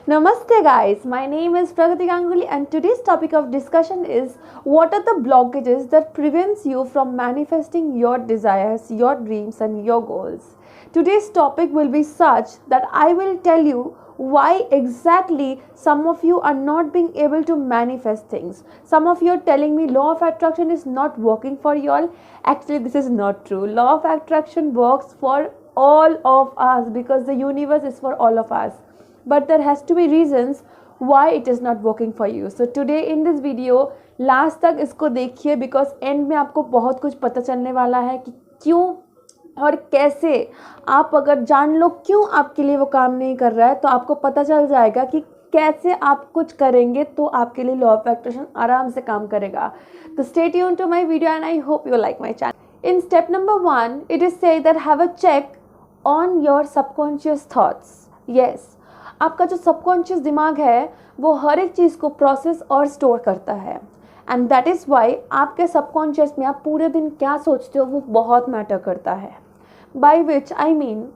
Namaste guys, my name is Pragati Ganguly and today's topic of discussion is what are the blockages that prevents you from manifesting your desires, your dreams and your goals. Today's topic will be such that I will tell you why exactly some of you are not being able to manifest things. Some of you are telling me law of attraction is not working for you all. Actually, this is not true. Law of attraction works for all of us because the universe is for all of us, but there has to be reasons why it is not working for you. So today in this video last तक इसको देखिए because and में आपको बहुत कुछ पता चलने वाला है कि क्यों और कैसे आप अगर जान लो क्यों आपके लिए वो काम नहीं कर रहा है तो आपको पता चल जाएगा कि कैसे आप कुछ करेंगे तो आपके लिए लॉ ऑफ अट्रैक्शन आराम से काम करेगा. तो stay tuned to my video and I hope you like my channel. In step number 1 it is say that have a check on your subconscious thoughts. Yes, आपका जो सबकॉन्शियस दिमाग है वो हर एक चीज़ को प्रोसेस और स्टोर करता है एंड दैट इज़ वाई आपके सबकॉन्शियस में आप पूरे दिन क्या सोचते हो वो बहुत मैटर करता है. By which I mean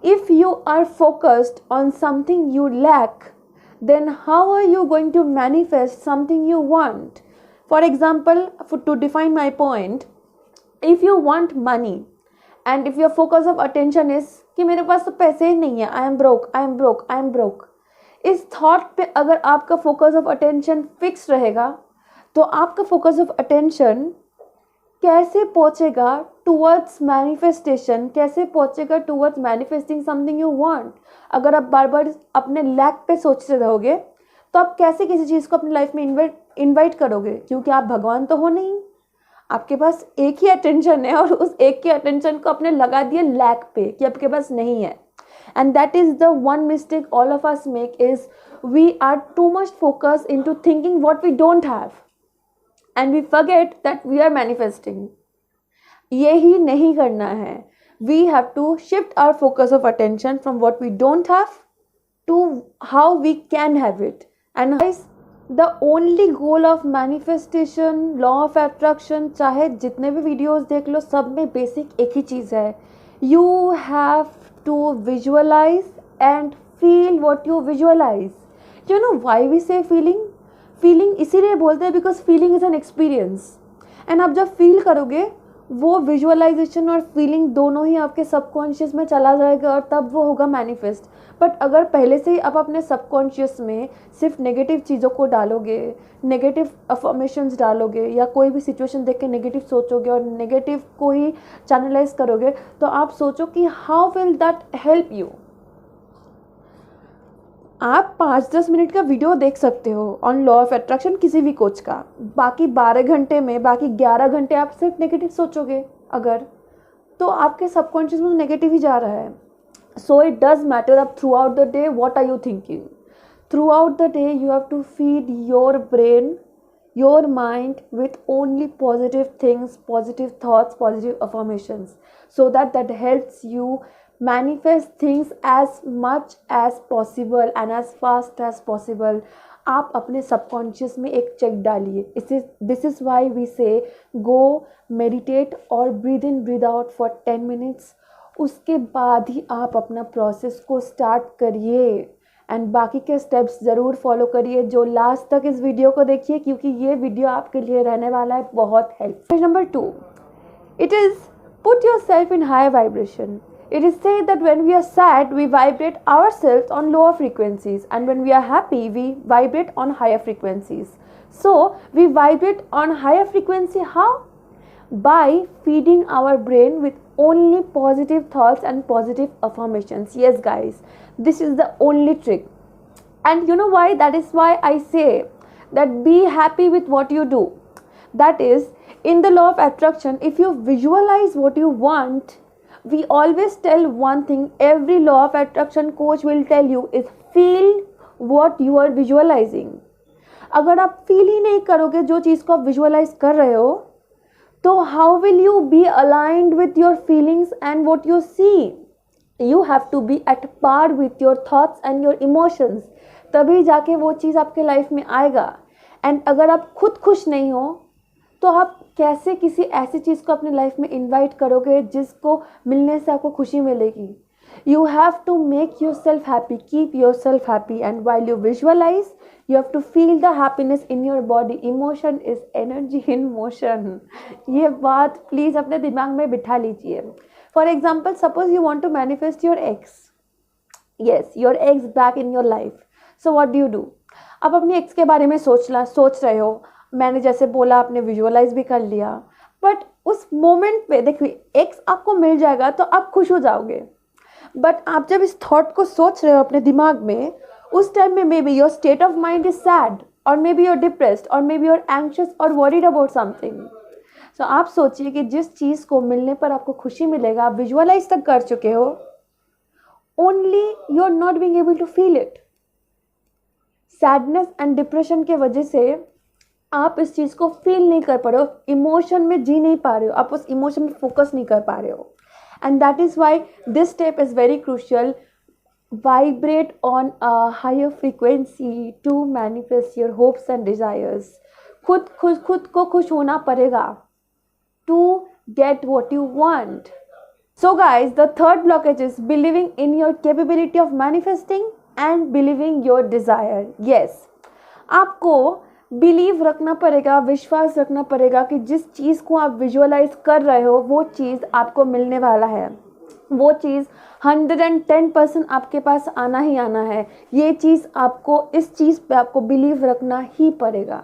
if you are focused on something you lack then how are you going to manifest something you want? For example, to define my point, if you want money and if your focus of attention is कि मेरे पास तो पैसे ही नहीं है, I am broke, I am broke, I am broke, इस thought पे अगर आपका फोकस ऑफ अटेंशन फिक्स रहेगा तो आपका फोकस ऑफ अटेंशन कैसे पहुंचेगा टूवर्ड्स मैनिफेस्टेशन, कैसे पहुंचेगा towards manifesting something you want. अगर आप बार बार अपने लैक पे सोचते रहोगे तो आप कैसे किसी चीज़ को अपनी लाइफ में इनवाइट करोगे, क्योंकि आप भगवान तो हो नहीं. आपके पास एक ही अटेंशन है और उस एक के अटेंशन को आपने लगा दिया लैक पे कि आपके पास नहीं है. And that is the one mistake all of us make is we are too much focus into thinking what we don't have and we forget that we are manifesting. यही नहीं करना है. We have to shift our focus of attention from what we don't have to how we can have it. And guys, the only goal of manifestation, law of attraction, चाहे जितने भी videos देख लो सब में basic एक ही चीज़ है. You have to visualize and feel what you visualize. You know why we say feeling? Feeling इसीलिए बोलते हैं because feeling is an experience. And आप जब फील करोगे वो विजुअलाइजेशन और फीलिंग दोनों ही आपके सबकॉन्शियस में चला जाएगा और तब वो होगा मैनिफेस्ट. बट अगर पहले से ही आप अपने सबकॉन्शियस में सिर्फ नेगेटिव चीज़ों को डालोगे, नेगेटिव अफर्मेशंस डालोगे या कोई भी सिचुएशन देख के नेगेटिव सोचोगे और नेगेटिव को ही चैनलाइज करोगे तो आप सोचो कि how will that help you. आप 5-10 मिनट का वीडियो देख सकते हो ऑन लॉ ऑफ अट्रैक्शन किसी भी कोच का, बाकी 12 घंटे में बाकी 11 घंटे आप सिर्फ नेगेटिव सोचोगे अगर, तो आपके सबकॉन्शियस में नेगेटिव ही जा रहा है. So it does matter up throughout the day what are you thinking. Throughout the day you have to feed your brain, your mind with only positive things, positive thoughts, positive affirmations, so that helps you manifest things as much as possible and as fast as possible. आप अपने subconscious में एक check डालिए. This is why we से गो meditate और breathe in breathe out for 10 minutes. उसके बाद ही आप अपना प्रोसेस को स्टार्ट करिए एंड बाकी के स्टेप्स ज़रूर फॉलो करिए. जो लास्ट तक इस वीडियो को देखिए क्योंकि ये वीडियो आपके लिए रहने वाला है बहुत helpful. Number 2 it is put your self in high vibration. It is said that when we are sad, we vibrate ourselves on lower frequencies, and when we are happy, we vibrate on higher frequencies. So, we vibrate on higher frequency how? By feeding our brain with only positive thoughts and positive affirmations. Yes, guys, this is the only trick. And you know why? That is why I say that be happy with what you do. That is, in the law of attraction, if you visualize what you want, we always tell one thing, every law of attraction coach will tell you is feel what you are visualizing. अगर आप feel ही नहीं करोगे जो चीज़ को आप visualise कर रहे हो तो how will you be aligned with your feelings and what you see? You have to be at par with your thoughts and your emotions. तभी जाके वो चीज़ आपके लाइफ में आएगा. एंड अगर आप खुद खुश नहीं हो तो आप कैसे किसी ऐसी चीज़ को अपनी लाइफ में इनवाइट करोगे जिसको मिलने से आपको खुशी मिलेगी. You have to make yourself happy, keep yourself happy, and while you visualize, you have to feel the happiness in your body. Emotion is energy in motion. ये बात प्लीज अपने दिमाग में बिठा लीजिए. For example, suppose you want to manifest your ex. yes, your ex back in your life. So what do? अब अपनी x के बारे में सोच रहे हो. मैंने जैसे बोला, आपने विजुअलाइज भी कर लिया, बट उस मोमेंट पे देखिए एक्स आपको मिल जाएगा तो आप खुश हो जाओगे. बट आप जब इस थॉट को सोच रहे हो अपने दिमाग में, उस टाइम में may be your state of mind is sad, और मे बी योर डिप्रेस्ड, और मे बी योर एंग्शियस और वरीड अबाउट समथिंग. सो आप सोचिए कि जिस चीज़ को मिलने पर आपको खुशी मिलेगा, आप विजुअलाइज तक कर चुके हो, only you are not being able to feel it. Sadness and depression के वजह से आप इस चीज़ को फील नहीं कर पा रहे हो, इमोशन में जी नहीं पा रहे हो, आप उस इमोशन में फोकस नहीं कर पा रहे हो. And that is why this step is very crucial. Vibrate on a higher frequency to manifest your hopes and desires. खुद को खुश होना पड़ेगा to get what you want. So guys, the third blockage is believing in your capability of manifesting and believing your desire. Yes, आपको believe रखना पड़ेगा, विश्वास रखना पड़ेगा कि जिस चीज़ को आप विजुअलाइज कर रहे हो वो चीज़ आपको मिलने वाला है. वो चीज़ 110% आपके पास आना ही आना है. ये चीज़ आपको, इस चीज़ पे आपको बिलीव रखना ही पड़ेगा.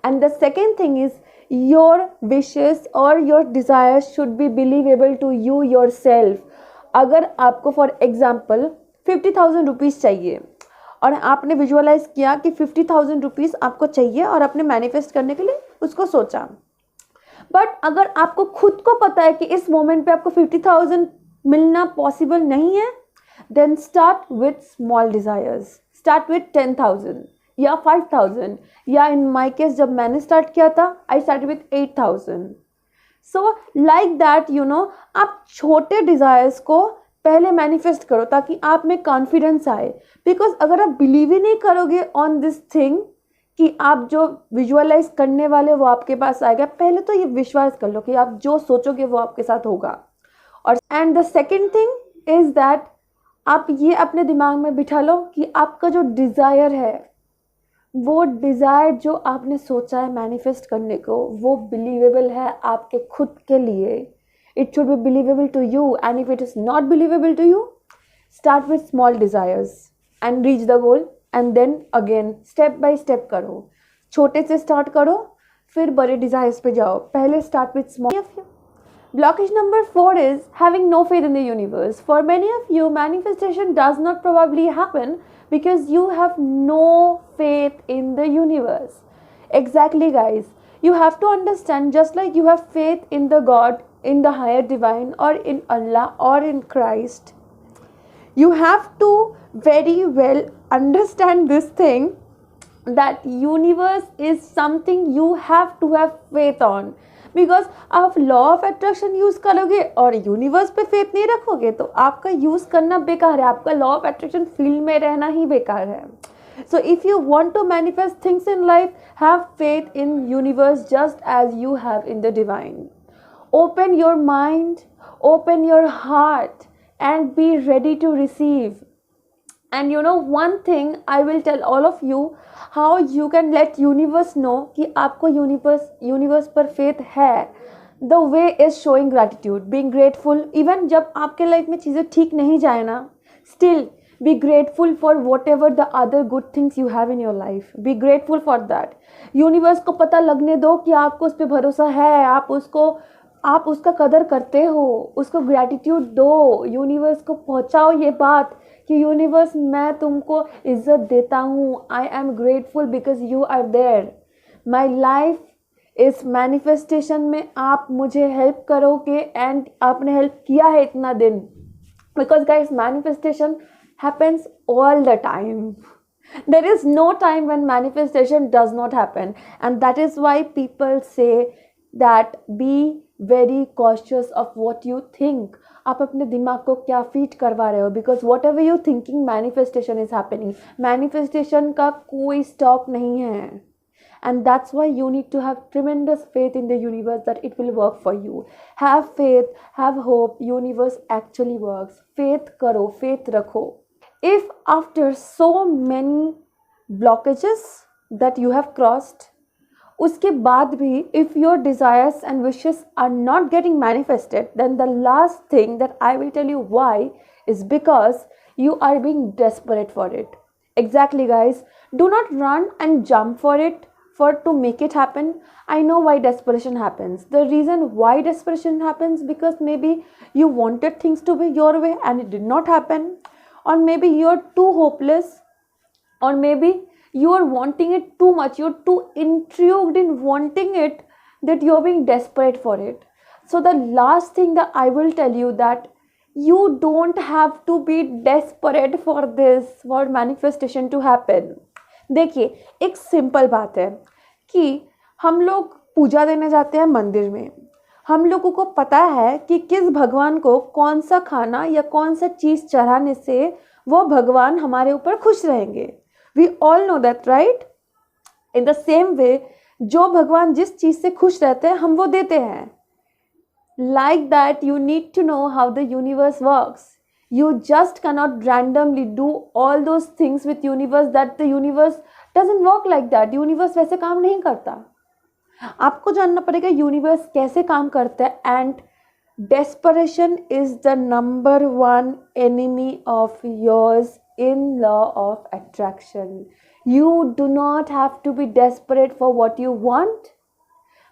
And the second thing is your wishes और your desire should be believable to you yourself. अगर आपको फॉर एग्जाम्पल 50,000 रुपीज़ चाहिए और आपने विजुअलाइज किया कि 50,000 रुपीज़ आपको चाहिए और आपने मैनिफेस्ट करने के लिए उसको सोचा, बट अगर आपको खुद को पता है कि इस मोमेंट पे आपको 50,000 मिलना पॉसिबल नहीं है, then start with small desires. Start with 10,000 या 5,000, या इन माई केस जब मैंने स्टार्ट किया था I start with 8,000. So like that you know, आप छोटे डिज़ायर्स को पहले मैनिफेस्ट करो ताकि आप में कॉन्फिडेंस आए. बिकॉज अगर आप बिलीव ही नहीं करोगे ऑन दिस थिंग कि आप जो विजुअलाइज करने वाले वो आपके पास आएगा, पहले तो ये विश्वास कर लो कि आप जो सोचोगे वो आपके साथ होगा. और and the second thing is that आप ये अपने दिमाग में बिठा लो कि आपका जो डिज़ायर है, वो डिज़ायर जो आपने सोचा है मैनिफेस्ट करने को, वो बिलीवेबल है आपके खुद के लिए. It should be believable to you. And if it is not believable to you, start with small desires and reach the goal. And then again step by step करो. छोटे से स्टार्ट करो, फिर बड़े डिज़ायर्स पे जाओ. पहले start with small. Blockage number 4 is having no faith in the universe. For many of you, manifestation does not probably happen because you have no faith in the universe. Exactly, guys. You have to understand, just like you have faith in the God, in the higher divine, or in Allah, or in Christ, you have to very well understand this thing, that universe is something you have to have faith on. Because आप law of attraction use करोगे और universe पे faith नहीं रखोगे तो आपका use करना बेकार है, आपका लॉ ऑफ अट्रैक्शन फील्ड में रहना ही बेकार है. So if you want to manifest things in life, have faith in universe just as you have in the divine. Open your mind, open your heart and be ready to receive. And you know one thing I will tell all of you, how you can let universe know कि आपको universe पर faith है. The way is showing gratitude, being grateful. Even जब आपके life में चीज़ें ठीक नहीं जाए ना, still be grateful for whatever the other good things you have in your life. Be grateful for that. universe को पता लगने दो कि आपको उस पर भरोसा है, आप उसका कदर करते हो, उसको ग्रैटिट्यूड दो. यूनिवर्स को पहुंचाओ ये बात कि यूनिवर्स मैं तुमको इज्जत देता हूँ. I am grateful because you are there. My life इस मैनिफेस्टेशन में आप मुझे हेल्प करोगे एंड आपने हेल्प किया है इतना दिन. Because guys, manifestation happens all the time. There is no time when manifestation does not happen, and that is why people say that be very cautious of what you think. आप अपने दिमाग को क्या feed करवा रहे हो, because what ever you thinking manifestation is happening. Manifestation का कोई स्टॉप नहीं है. And that's why you need to have tremendous faith in the universe that it will work for you. Have faith, have hope, universe actually works. Faith karo, faith rakho. If after so many blockages that you have crossed, उसके बाद भी if your desires and wishes are not getting manifested, then the last thing that I will tell you why is because you are being desperate for it. Exactly, guys. Do not run and jump for it for to make it happen. I know why desperation happens. The reason why desperation happens because maybe you wanted things to be your way and it did not happen, or maybe you're too hopeless, or maybe you are wanting it too much, you're too intrigued in wanting it that you're being desperate for it. So the last thing that I will tell you that you don't have to be desperate for this, for manifestation to happen. देखिए, एक simple बात है कि हम लोग पूजा देने जाते हैं मंदिर में. हम लोगों को पता है कि किस भगवान को कौन सा खाना या कौन सा चीज़ चढ़ाने से वो भगवान हमारे ऊपर खुश रहेंगे. We all know that, right? In the same way, जो भगवान जिस चीज़ से खुश रहते हैं हम वो देते हैं. Like that, you need to know how the universe works. You just cannot randomly do all those things with universe that the universe doesn't work like that. Universe वैसे काम नहीं करता. आपको जानना पड़ेगा यूनिवर्स कैसे काम करता है. And desperation is the number one enemy of yours in law of attraction. You do not have to be desperate for what you want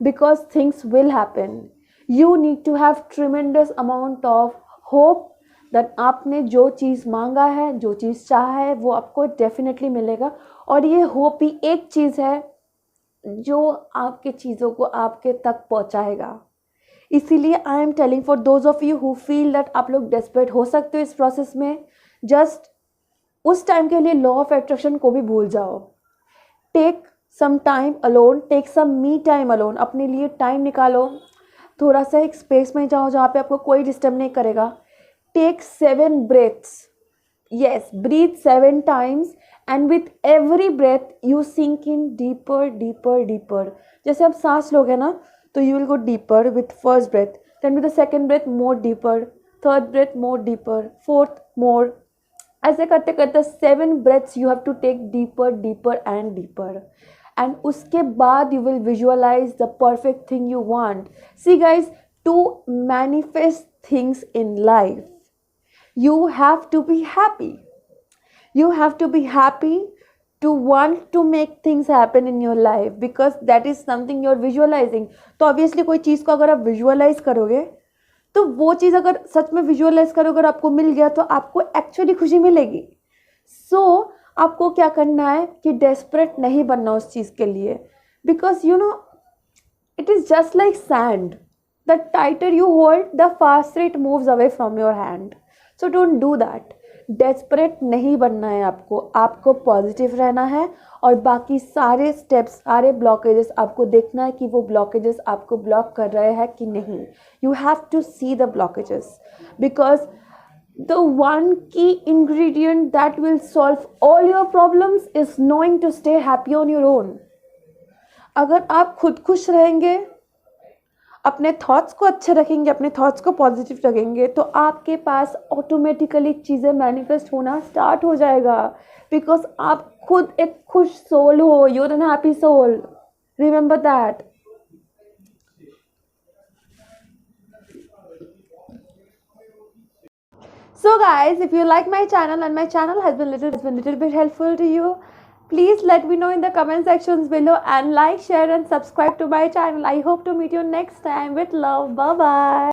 because things will happen. You need to have tremendous amount of hope that आपने जो चीज़ मांगा है, जो चीज़ चाहा है, वो आपको definitely मिलेगा. और ये होप ही एक चीज़ है जो आपके चीज़ों को आपके तक पहुंचाएगा. इसीलिए I am telling for those of you who feel that आप लोग डेस्परेट हो सकते हो इस प्रोसेस में, जस्ट उस टाइम के लिए लॉ ऑफ अट्रैक्शन को भी भूल जाओ. Take some time alone, take some me time alone. अपने लिए टाइम निकालो, थोड़ा सा एक स्पेस में जाओ जहाँ पे आपको कोई डिस्टर्ब नहीं करेगा. Take 7 breaths. Yes, breathe 7 times and with every breath you sink in deeper, deeper, deeper. जैसे आप सांस लोगे ना तो you will go deeper with first breath, then with the second breath more deeper, third breath more deeper, fourth more. ऐसे करते करते 7 breaths you have to take deeper, deeper and deeper. And उसके बाद you will visualize the perfect thing you want. See guys, to manifest things in life, you have to be happy. You have to be happy to want to make things happen in your life because that is something you're visualizing. तो obviously कोई चीज़ को अगर आप visualize करोगे तो वो चीज़ अगर सच में visualize करोगे और आपको मिल गया तो आपको actually खुशी मिलेगी. So आपको क्या करना है कि desperate नहीं बनना उस चीज़ के लिए, because you know it is just like sand. The tighter you hold, the faster it moves away from your hand. So don't do that. Desperate नहीं बनना है आपको पॉजिटिव रहना है और बाकी सारे स्टेप्स, सारे ब्लॉकेजेस आपको देखना है कि वो ब्लॉकेजेस आपको ब्लॉक कर रहे हैं कि नहीं. You have to see the blockages because the one key ingredient that will solve all your problems is knowing to stay happy on your own. अगर आप खुद खुश रहेंगे, अपने थॉट्स को अच्छे रखेंगे, अपने थॉट्स को पॉजिटिव रखेंगे, तो आपके पास ऑटोमेटिकली चीज़ें मैनिफेस्ट होना स्टार्ट हो जाएगा. बिकॉज आप खुद एक खुश सोल हो. You are an happy soul. Remember that. So guys, if you like my channel and my channel has been little bit helpful to you, please let me know in the comment sections below and like, share and subscribe to my channel. I hope to meet you next time with love. Bye bye.